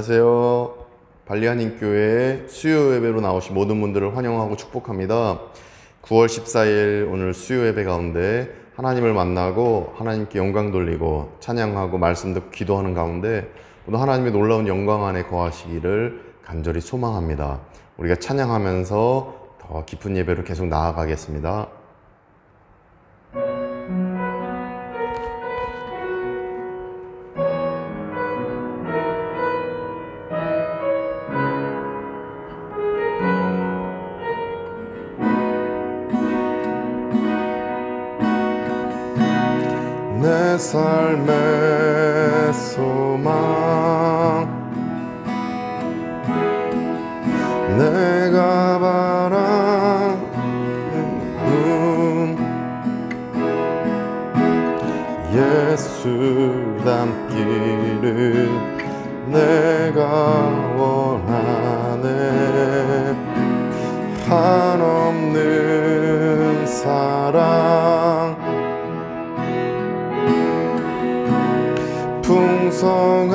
안녕하세요. 발리한인교회 수요 예배로 나오신 모든 분들을 환영하고 축복합니다. 9월 14일 오늘 수요 예배 가운데 하나님을 만나고 하나님께 영광 돌리고 찬양하고 말씀 듣고 기도하는 가운데 오늘 하나님의 놀라운 영광 안에 거하시기를 간절히 소망합니다. 우리가 찬양하면서 더 깊은 예배로 계속 나아가겠습니다. 내 삶의 소망 내가 바라는 예수 닮기를 내가 원하네. 한없는 사랑 풍성한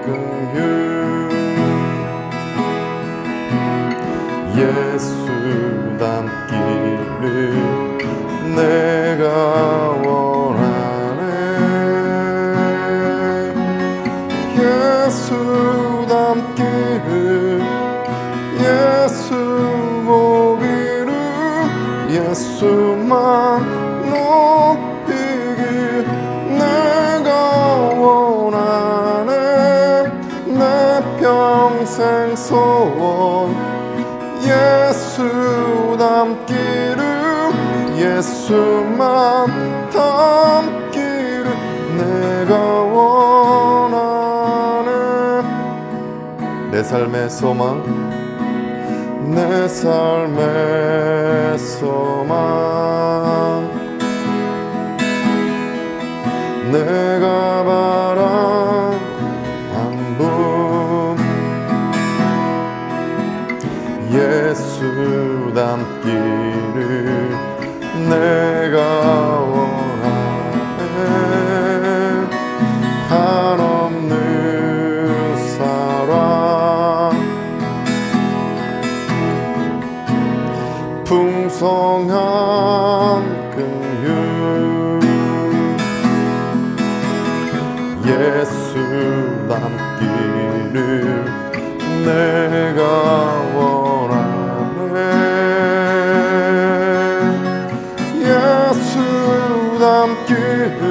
긍휼 예수 닮기를 내가 원하네. 예수 닮기를 예수 보기를 예수만 높이길 내가 원하네. 내 평생 소원 예수 닮기를 예수만 닮기를 내가 원하네. 내 삶의 소망 내 삶의 소망 내가 바란 분 예수 닮기를 내가 원하네. 한없는 사랑 풍성한 긍휼 예수 닮기를 내가 원하네. 예수 닮기를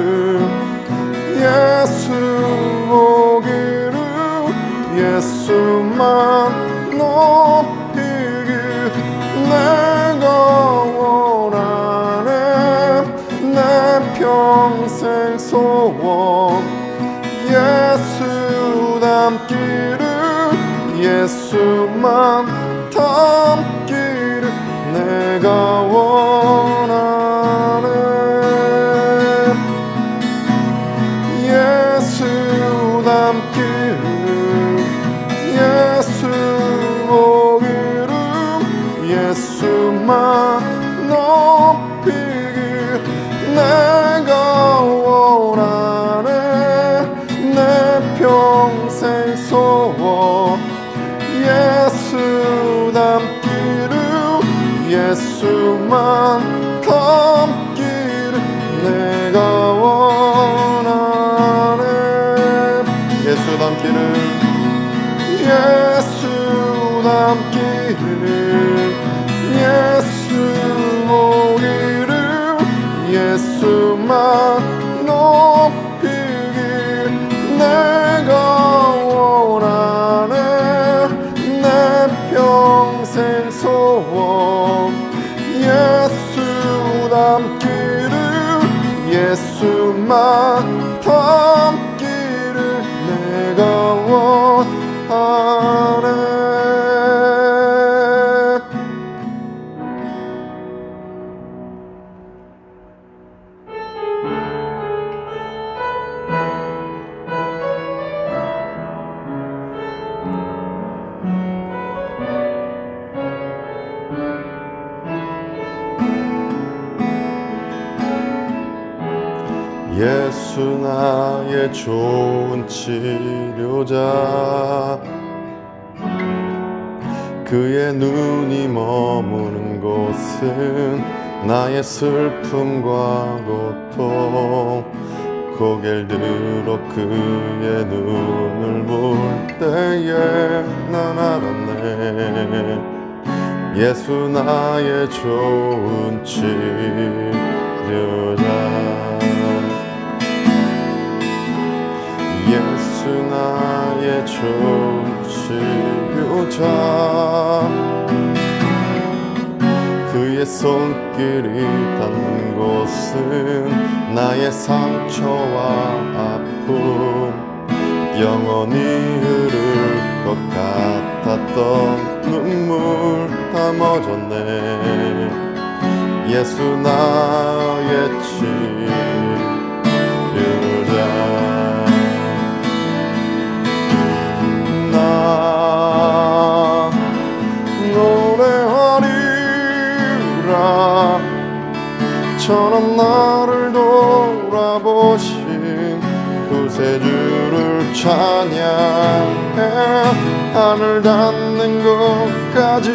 예수 보기를 예수만 높이길 내가 원하네. 내 평생 소원 예수 닮기를 예수만 닮기를 내가 원하네. 예수 닮기를 예수 보기를 예수만 높이길 내가 원하네. 내 평생 소원 예수 닮기를 예수만 닮기를 내가 원하네. 예수 닮기를 예수 닮기를 예수 보기를 예수만 높이길 내가 원하네. 내 평생 소원 예수 닮기를 예수만 닮기를 내가 원하네. 예수 나의 좋은 치료자. 그의 눈이 머무는 곳은 나의 슬픔과 고통. 고개를 들어 그의 눈을 볼 때에 난 알았네. 예수 나의 좋은 치료자. 예수 나의 좋은 치료자. 그의 손길이 닿는 곳은 나의 상처와 아픔. 영원히 흐를 것 같았던 눈물 다 멎었네. 예수 나의 치료자. 나 노래하리라. 저런 나를 돌아보신 구세주를 찬양해. 하늘 닿는 곳까지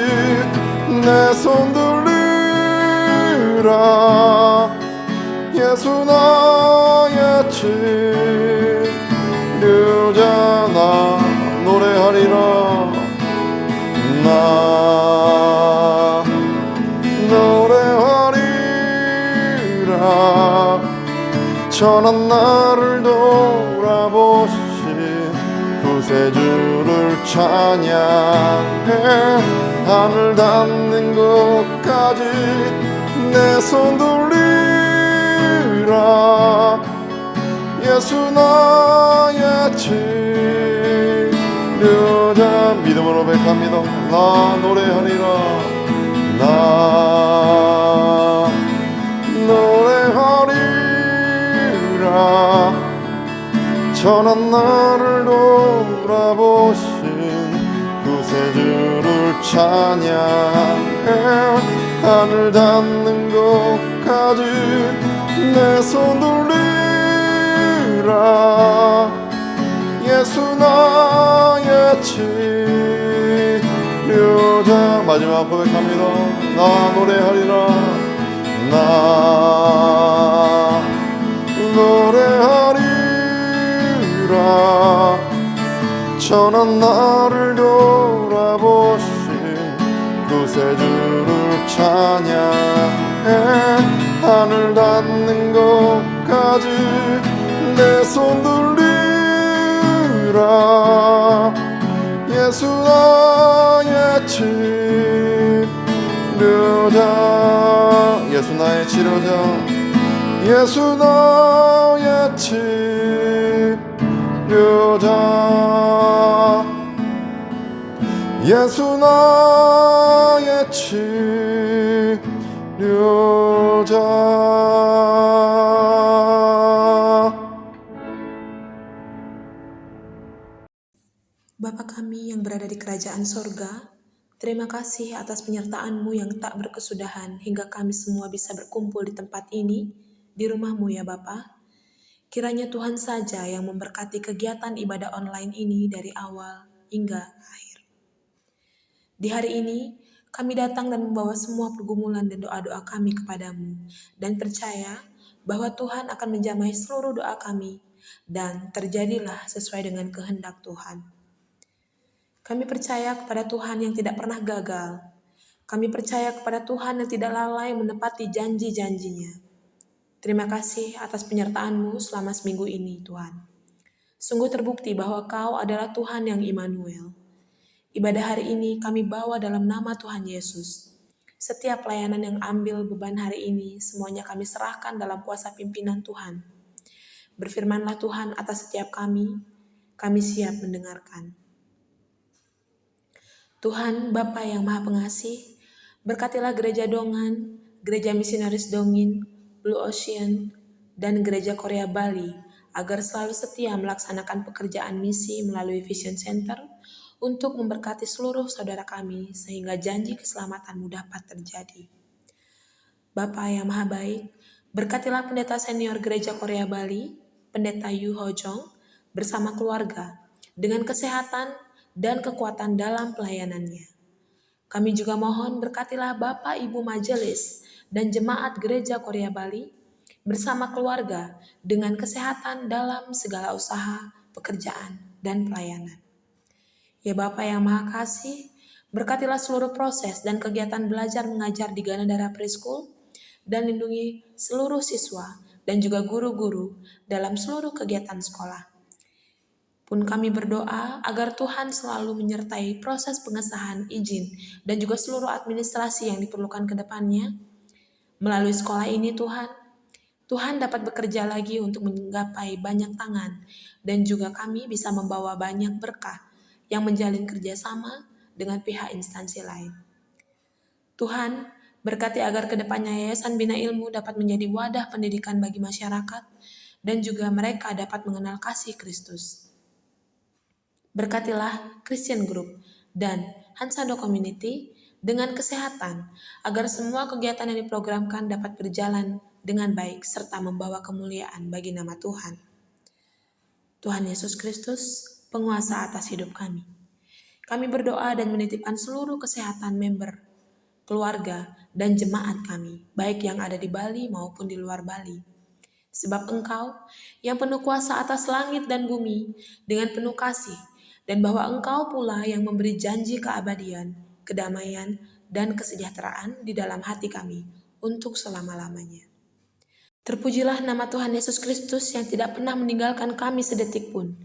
내 손 들리라. 예수 나의 치료자. 나 노래하리라. 나 노래하리라. 천한 나를 돌아보신 구세주를 찬양해. 하늘 닿는 곳까지 내 손 들리라. 예수 나의 치료자. 믿음으로 백합니다. 나 노래하리라. 나 노래하리라. 천한 나를 돌아보신 구세주를 찬양해. 하늘 닿는 곳까지 내 손 들리라. 예수 나의 치료자. 마지막 고백합니다. 나 노래하리라. 나 노래하리라. 천한 나를 돌아보신 구세주를 찬양해. 하늘 닿는 곳까지 내 손 들리라. 예수 나의 치료자. 예수 나의 치료자. 예수 나의 치료자. 예수 나의 치료자. Bapa kami yang berada di kerajaan sorga, terima kasih atas penyertaan-Mu yang tak berkesudahan hingga kami semua bisa berkumpul di tempat ini, di rumah-Mu ya Bapa. Kiranya Tuhan saja yang memberkati kegiatan ibadah online ini dari awal hingga akhir. Di hari ini, kami datang dan membawa semua pergumulan dan doa-doa kami kepadamu, dan percaya bahwa Tuhan akan menjamah seluruh doa kami, dan terjadilah sesuai dengan kehendak Tuhan. Kami percaya kepada Tuhan yang tidak pernah gagal. Kami percaya kepada Tuhan yang tidak lalai menepati janji-janjinya. Terima kasih atas penyertaan-Mu selama seminggu ini, Tuhan. Sungguh terbukti bahwa Kau adalah Tuhan yang Immanuel. Ibadah hari ini kami bawa dalam nama Tuhan Yesus. Setiap pelayanan yang ambil beban hari ini, semuanya kami serahkan dalam kuasa pimpinan Tuhan. Berfirmanlah Tuhan atas setiap kami siap mendengarkan. Tuhan Bapa yang Maha Pengasih, berkatilah Gereja Dongan, Gereja Misionaris Dongin, Blue Ocean, dan Gereja Korea Bali, agar selalu setia melaksanakan pekerjaan misi melalui Vision Center untuk memberkati seluruh saudara kami sehingga janji keselamatan-Mu dapat terjadi. Bapa yang Maha Baik, berkatilah pendeta senior Gereja Korea Bali, Pendeta Yu Ho Jong bersama keluarga dengan kesehatan dan kekuatan dalam pelayanannya. Kami juga mohon berkatilah Bapak Ibu Majelis dan Jemaat Gereja Korea Bali bersama keluarga dengan kesehatan dalam segala usaha, pekerjaan, dan pelayanan. Ya Bapa yang Maha Kasih, berkatilah seluruh proses dan kegiatan belajar mengajar di Ganadara Preschool dan lindungi seluruh siswa dan juga guru-guru dalam seluruh kegiatan sekolah. Pun kami berdoa agar Tuhan selalu menyertai proses pengesahan izin dan juga seluruh administrasi yang diperlukan ke depannya. Melalui sekolah ini Tuhan dapat bekerja lagi untuk menggapai banyak tangan dan juga kami bisa membawa banyak berkah yang menjalin kerjasama dengan pihak instansi lain. Tuhan, berkati agar kedepannya Yayasan Bina Ilmu dapat menjadi wadah pendidikan bagi masyarakat dan juga mereka dapat mengenal kasih Kristus. Berkatilah Christian Group dan Hansado Community dengan kesehatan agar semua kegiatan yang diprogramkan dapat berjalan dengan baik serta membawa kemuliaan bagi nama Tuhan. Tuhan Yesus Kristus, penguasa atas hidup kami. Kami berdoa dan menitipkan seluruh kesehatan member, keluarga, dan jemaat kami, baik yang ada di Bali maupun di luar Bali. Sebab Engkau yang penuh kuasa atas langit dan bumi dengan penuh kasih, dan bahwa Engkau pula yang memberi janji keabadian, kedamaian, dan kesejahteraan di dalam hati kami untuk selama-lamanya. Terpujilah nama Tuhan Yesus Kristus yang tidak pernah meninggalkan kami sedetik pun.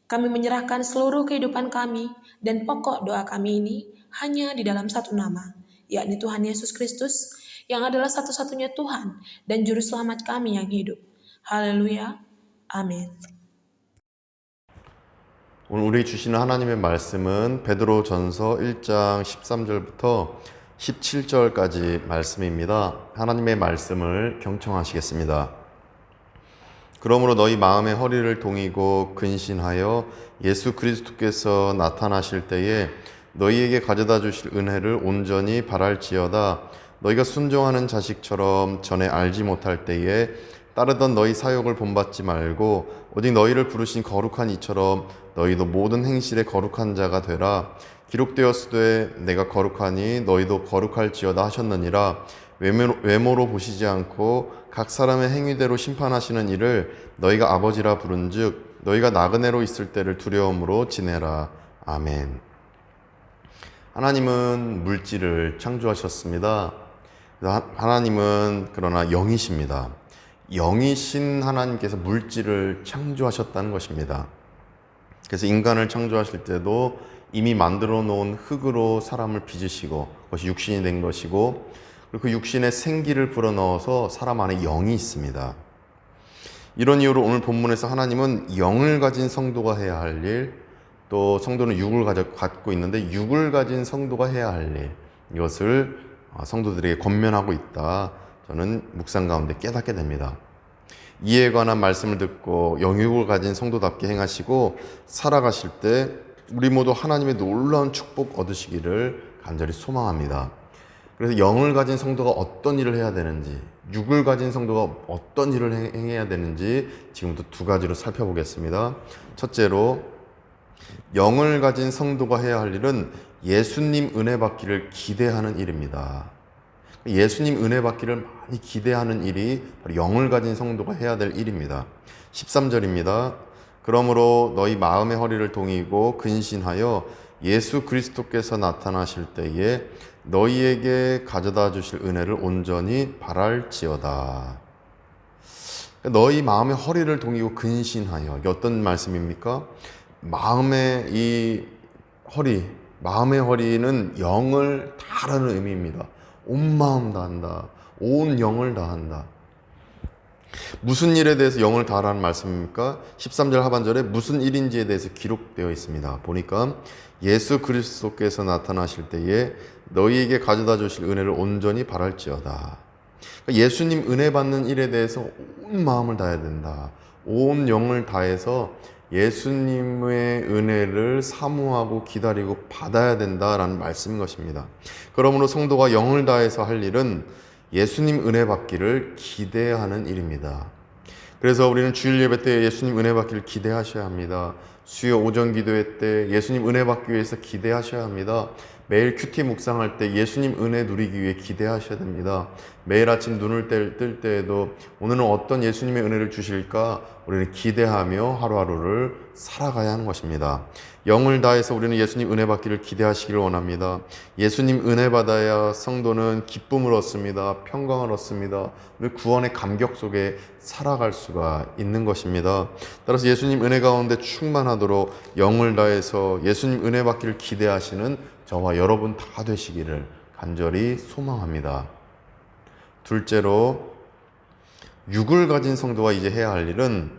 Kami menyerahkan seluruh kehidupan kami dan pokok doa kami ini hanya di dalam satu nama, yakni Tuhan Yesus Kristus yang adalah satu-satunya Tuhan dan Juru Selamat kami yang hidup. Haleluya. 아멘. 오늘 우리 주시는 하나님의 말씀은 베드로전서 1장 13절부터 17절까지 말씀입니다. 하나님의 말씀을 경청하시겠습니다. 그러므로 너희 마음의 허리를 동이고 근신하여 예수 그리스도께서 나타나실 때에 너희에게 가져다 주실 은혜를 온전히 바랄지어다. 너희가 순종하는 자식처럼 전에 알지 못할 때에 따르던 너희 사욕을 본받지 말고 오직 너희를 부르신 거룩한 이처럼 너희도 모든 행실에 거룩한 자가 되라. 기록되었으되 내가 거룩하니 너희도 거룩할지어다 하셨느니라. 외모로 보시지 않고 각 사람의 행위대로 심판하시는 이를 너희가 아버지라 부른즉 너희가 나그네로 있을 때를 두려움으로 지내라. 아멘. 하나님은 물질을 창조하셨습니다. 하나님은 그러나 영이십니다. 영이신 하나님께서 물질을 창조하셨다는 것입니다. 그래서 인간을 창조하실 때도 이미 만들어 놓은 흙으로 사람을 빚으시고 그것이 육신이 된 것이고 그리고 그 육신에 생기를 불어넣어서 사람 안에 영이 있습니다. 이런 이유로 오늘 본문에서 하나님은 영을 가진 성도가 해야 할 일, 또 성도는 육을 갖고 있는데 육을 가진 성도가 해야 할 일, 이것을 성도들에게 권면하고 있다. 저는 묵상 가운데 깨닫게 됩니다. 이에 관한 말씀을 듣고 영육을 가진 성도답게 행하시고 살아가실 때 우리 모두 하나님의 놀라운 축복 얻으시기를 간절히 소망합니다. 그래서 영을 가진 성도가 어떤 일을 해야 되는지, 육을 가진 성도가 어떤 일을 행해야 되는지 지금부터 두 가지로 살펴보겠습니다. 첫째로, 영을 가진 성도가 해야 할 일은 예수님 은혜 받기를 기대하는 일입니다. 예수님 은혜 받기를 많이 기대하는 일이 바로 영을 가진 성도가 해야 될 일입니다. 13절입니다. 그러므로 너희 마음의 허리를 동이고 근신하여 예수 그리스도께서 나타나실 때에 너희에게 가져다 주실 은혜를 온전히 바랄지어다. 너희 마음의 허리를 동이고 근신하여, 이게 어떤 말씀입니까? 마음의 이 허리, 마음의 허리는 영을 다하는 의미입니다. 온 마음 다한다. 온 영을 다한다. 무슨 일에 대해서 영을 다하라는 말씀입니까? 13절 하반절에 무슨 일인지에 대해서 기록되어 있습니다. 보니까 예수 그리스도께서 나타나실 때에 너희에게 가져다 주실 은혜를 온전히 바랄지어다. 그러니까 예수님 은혜 받는 일에 대해서 온 마음을 다해야 된다. 온 영을 다해서 예수님의 은혜를 사모하고 기다리고 받아야 된다라는 말씀인 것입니다. 그러므로 성도가 영을 다해서 할 일은 예수님 은혜 받기를 기대하는 일입니다. 그래서 우리는 주일 예배 때 예수님 은혜 받기를 기대하셔야 합니다. 수요 오전 기도회 때 예수님 은혜 받기 위해서 기대하셔야 합니다. 매일 큐티 묵상할 때 예수님 은혜 누리기 위해 기대하셔야 됩니다. 매일 아침 눈을 뜰 때에도 오늘은 어떤 예수님의 은혜를 주실까 우리는 기대하며 하루하루를 살아가야 하는 것입니다. 영을 다해서 우리는 예수님 은혜 받기를 기대하시기를 원합니다. 예수님 은혜 받아야 성도는 기쁨을 얻습니다. 평강을 얻습니다. 구원의 감격 속에 살아갈 수가 있는 것입니다. 따라서 예수님 은혜 가운데 충만하도록 영을 다해서 예수님 은혜 받기를 기대하시는 저와 여러분 다 되시기를 간절히 소망합니다. 둘째로, 육을 가진 성도가 이제 해야 할 일은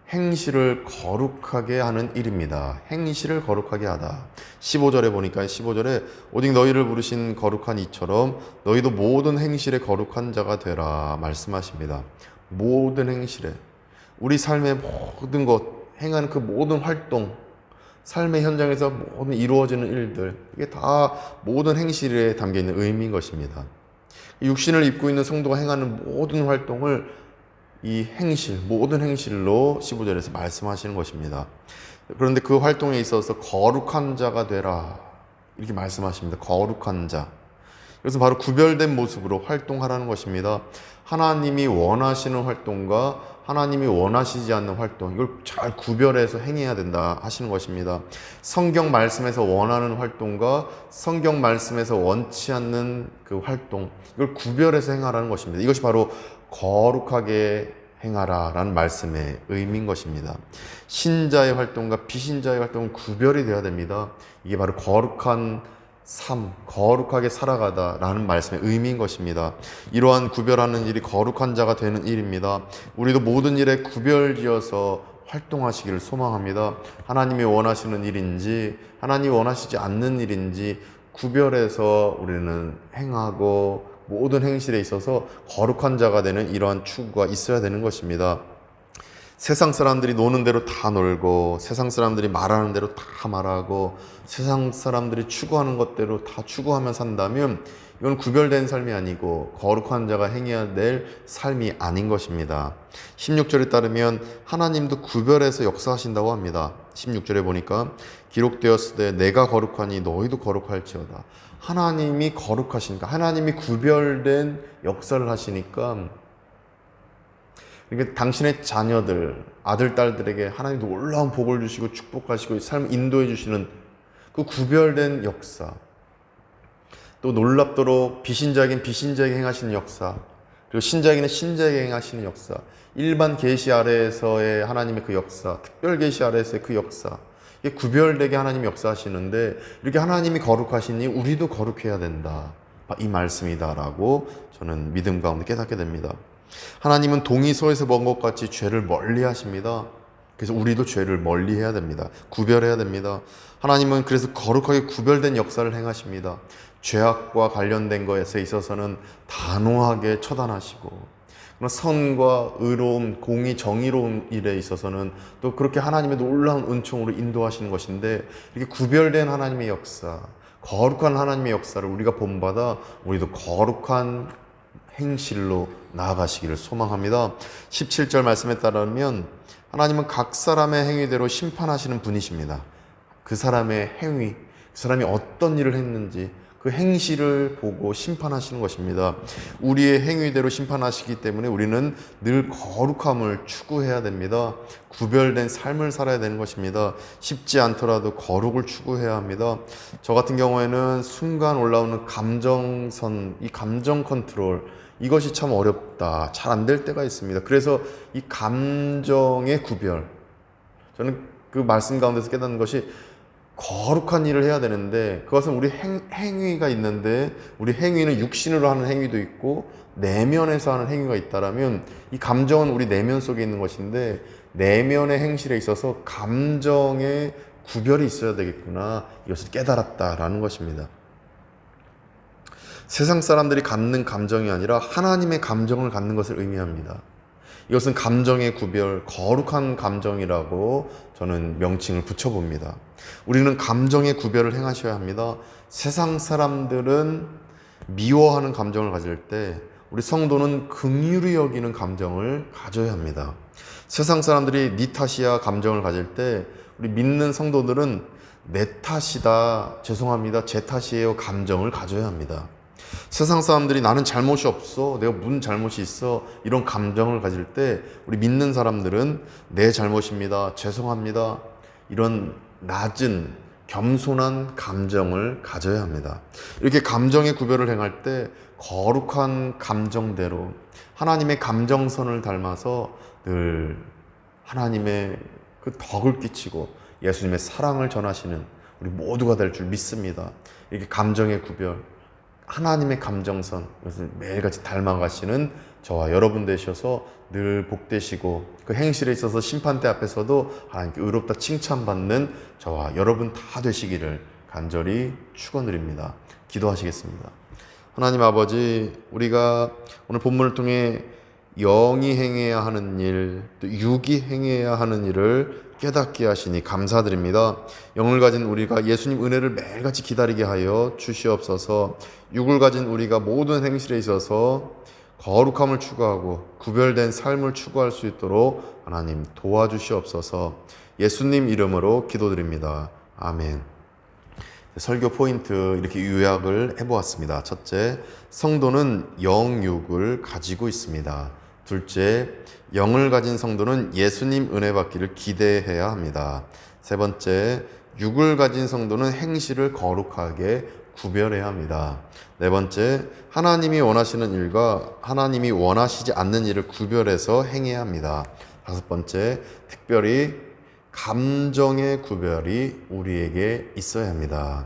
행실을 거룩하게 하는 일입니다. 행실을 거룩하게 하다. 15절에 보니까 15절에 오직 너희를 부르신 거룩한 이처럼 너희도 모든 행실에 거룩한 자가 되라 말씀하십니다. 모든 행실에, 우리 삶의 모든 것, 행하는 그 모든 활동, 삶의 현장에서 모든 이루어지는 일들, 이게 다 모든 행실에 담겨있는 의미인 것입니다. 육신을 입고 있는 성도가 행하는 모든 활동을 이 행실, 모든 행실로 15절에서 말씀하시는 것입니다. 그런데 그 활동에 있어서 거룩한 자가 되라 이렇게 말씀하십니다. 거룩한 자. 그래서 바로 구별된 모습으로 활동하라는 것입니다. 하나님이 원하시는 활동과 하나님이 원하시지 않는 활동, 이걸 잘 구별해서 행해야 된다 하시는 것입니다. 성경 말씀에서 원하는 활동과 성경 말씀에서 원치 않는 그 활동, 이걸 구별해서 행하라는 것입니다. 이것이 바로 거룩하게 행하라 라는 말씀의 의미인 것입니다. 신자의 활동과 비신자의 활동은 구별이 되어야 됩니다. 이게 바로 거룩한 삶, 거룩하게 살아가다 라는 말씀의 의미인 것입니다. 이러한 구별하는 일이 거룩한 자가 되는 일입니다. 우리도 모든 일에 구별지어서 활동하시기를 소망합니다. 하나님이 원하시는 일인지 하나님이 원하시지 않는 일인지 구별해서 우리는 행하고 모든 행실에 있어서 거룩한 자가 되는 이러한 추구가 있어야 되는 것입니다. 세상 사람들이 노는 대로 다 놀고 세상 사람들이 말하는 대로 다 말하고 세상 사람들이 추구하는 것대로 다 추구하며 산다면 이건 구별된 삶이 아니고 거룩한 자가 행해야 될 삶이 아닌 것입니다. 16절에 따르면 하나님도 구별해서 역사하신다고 합니다. 16절에 보니까 기록되었을 때 내가 거룩하니 너희도 거룩할지어다. 하나님이 거룩하시니까, 하나님이 구별된 역사를 하시니까, 그러니까 당신의 자녀들, 아들, 딸들에게 하나님 놀라운 복을 주시고 축복하시고 삶을 인도해 주시는 그 구별된 역사, 또 놀랍도록 비신자에겐 비신자에게 행하시는 역사, 그리고 신자에게는 신자에게 행하시는 역사, 일반 계시 아래에서의 하나님의 그 역사, 특별 계시 아래에서의 그 역사, 이게 구별되게 하나님이 역사하시는데 이렇게 하나님이 거룩하시니 우리도 거룩해야 된다, 이 말씀이다라고 저는 믿음 가운데 깨닫게 됩니다. 하나님은 동이소에서 본 것 같이 죄를 멀리 하십니다. 그래서 우리도 죄를 멀리 해야 됩니다. 구별해야 됩니다. 하나님은 그래서 거룩하게 구별된 역사를 행하십니다. 죄악과 관련된 것에 있어서는 단호하게 처단하시고, 선과 의로움, 공의, 정의로운 일에 있어서는 또 그렇게 하나님의 놀라운 은총으로 인도하시는 것인데, 이렇게 구별된 하나님의 역사, 거룩한 하나님의 역사를 우리가 본받아 우리도 거룩한 행실로 나아가시기를 소망합니다. 17절 말씀에 따르면 하나님은 각 사람의 행위대로 심판하시는 분이십니다. 그 사람의 행위, 그 사람이 어떤 일을 했는지 그 행실을 보고 심판하시는 것입니다. 우리의 행위대로 심판하시기 때문에 우리는 늘 거룩함을 추구해야 됩니다. 구별된 삶을 살아야 되는 것입니다. 쉽지 않더라도 거룩을 추구해야 합니다. 저 같은 경우에는 순간 올라오는 감정선, 이 감정 컨트롤, 이것이 참 어렵다, 잘 안 될 때가 있습니다. 그래서 이 감정의 구별, 저는 그 말씀 가운데서 깨닫는 것이 거룩한 일을 해야 되는데, 그것은 우리 행위가 있는데, 우리 행위는 육신으로 하는 행위도 있고 내면에서 하는 행위가 있다라면, 이 감정은 우리 내면 속에 있는 것인데 내면의 행실에 있어서 감정의 구별이 있어야 되겠구나, 이것을 깨달았다라는 것입니다. 세상 사람들이 갖는 감정이 아니라 하나님의 감정을 갖는 것을 의미합니다. 이것은 감정의 구별, 거룩한 감정이라고 저는 명칭을 붙여봅니다. 우리는 감정의 구별을 행하셔야 합니다. 세상 사람들은 미워하는 감정을 가질 때 우리 성도는 긍휼히 여기는 감정을 가져야 합니다. 세상 사람들이 네 탓이야 감정을 가질 때 우리 믿는 성도들은 내 탓이다, 죄송합니다, 제 탓이에요 감정을 가져야 합니다. 세상 사람들이 나는 잘못이 없어, 내가 무슨 잘못이 있어, 이런 감정을 가질 때 우리 믿는 사람들은 내 잘못입니다, 죄송합니다, 이런 낮은 겸손한 감정을 가져야 합니다. 이렇게 감정의 구별을 행할 때 거룩한 감정대로 하나님의 감정선을 닮아서 늘 하나님의 그 덕을 끼치고 예수님의 사랑을 전하시는 우리 모두가 될 줄 믿습니다. 이렇게 감정의 구별, 하나님의 감정선, 이것을 매일같이 닮아가시는 저와 여러분 되셔서 늘 복되시고 그 행실에 있어서 심판대 앞에서도 하나님께 의롭다 칭찬받는 저와 여러분 다 되시기를 간절히 축원드립니다. 기도하시겠습니다. 하나님 아버지, 우리가 오늘 본문을 통해 영이 행해야 하는 일, 또 육이 행해야 하는 일을 깨닫게 하시니 감사드립니다. 영을 가진 우리가 예수님 은혜를 매일같이 기다리게 하여 주시옵소서. 육을 가진 우리가 모든 행실에 있어서 거룩함을 추구하고 구별된 삶을 추구할 수 있도록 하나님 도와주시옵소서. 예수님 이름으로 기도드립니다. 아멘. 설교 포인트 이렇게 요약을 해보았습니다. 첫째, 성도는 영육을 가지고 있습니다. 둘째, 영을 가진 성도는 예수님 은혜 받기를 기대해야 합니다. 세 번째, 육을 가진 성도는 행실을 거룩하게 구별해야 합니다. 네 번째, 하나님이 원하시는 일과 하나님이 원하시지 않는 일을 구별해서 행해야 합니다. 다섯 번째, 특별히 감정의 구별이 우리에게 있어야 합니다.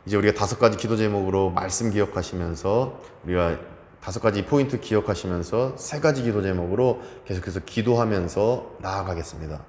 이제 우리가 5가지 기도 제목으로 말씀 기억하시면서 우리가 5가지 포인트 기억하시면서 3가지 기도 제목으로 계속해서 기도하면서 나아가겠습니다.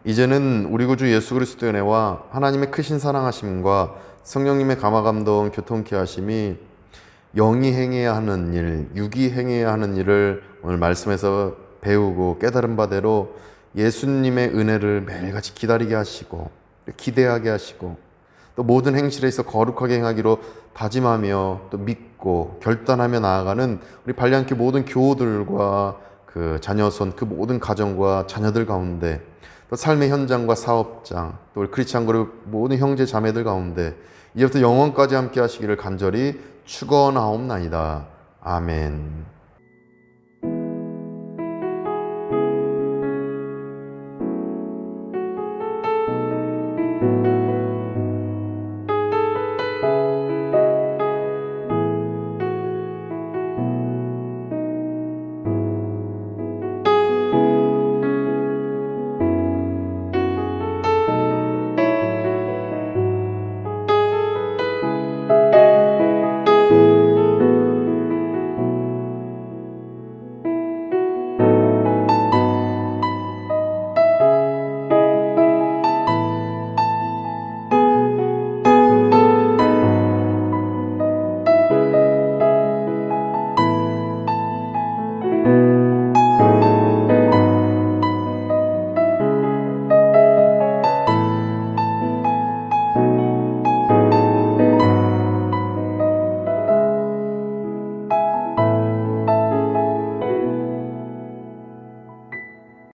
이제는 우리 구주 예수 그리스도의 은혜와 하나님의 크신 사랑하심과 성령님의 감화감동 교통케 하심이 영이 행해야 하는 일, 육이 행해야 하는 일을 오늘 말씀에서 배우고 깨달은 바대로 예수님의 은혜를 매일같이 기다리게 하시고 기대하게 하시고 또 모든 행실에 있어 거룩하게 행하기로 다짐하며 또 믿고 결단하며 나아가는 우리 발리안교 모든 교우들과 그 자녀손 그 모든 가정과 자녀들 가운데 또 삶의 현장과 사업장 또 우리 크리스찬 그룹 모든 형제 자매들 가운데 이제부터 영원까지 함께 하시기를 간절히 축원하옵나이다. 아멘.